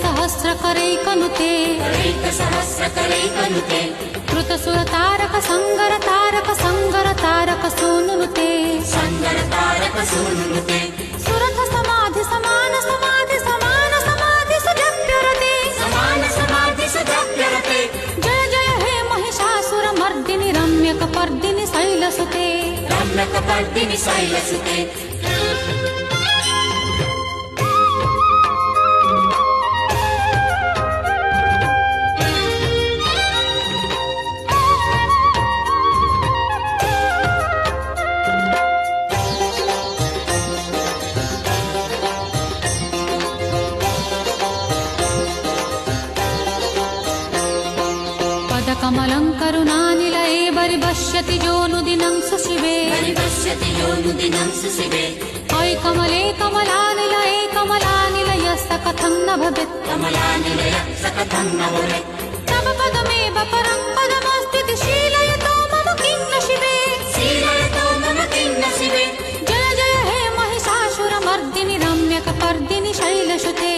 सहस्रकरैकनुते कृतसुरतारक संगर तारक सूनुनुते सुरथ समाधि समान सुजप्यरते जय जय हे महिषासुरमर्दिनि रम्यकपर्दिनि शैलसुते पदकमलं करुणानिलये बरिबश्यति योनुदिनं सुशिवे अयि कमले कमलानिलये कमलानिलयस्य कथं न भवेत् तव पदमेव परं पदमस्तीति शीलयतो मम किं न शिवे जय जय हे महिषासुरमर्दिनि रम्यकपर्दिनि शैलसुते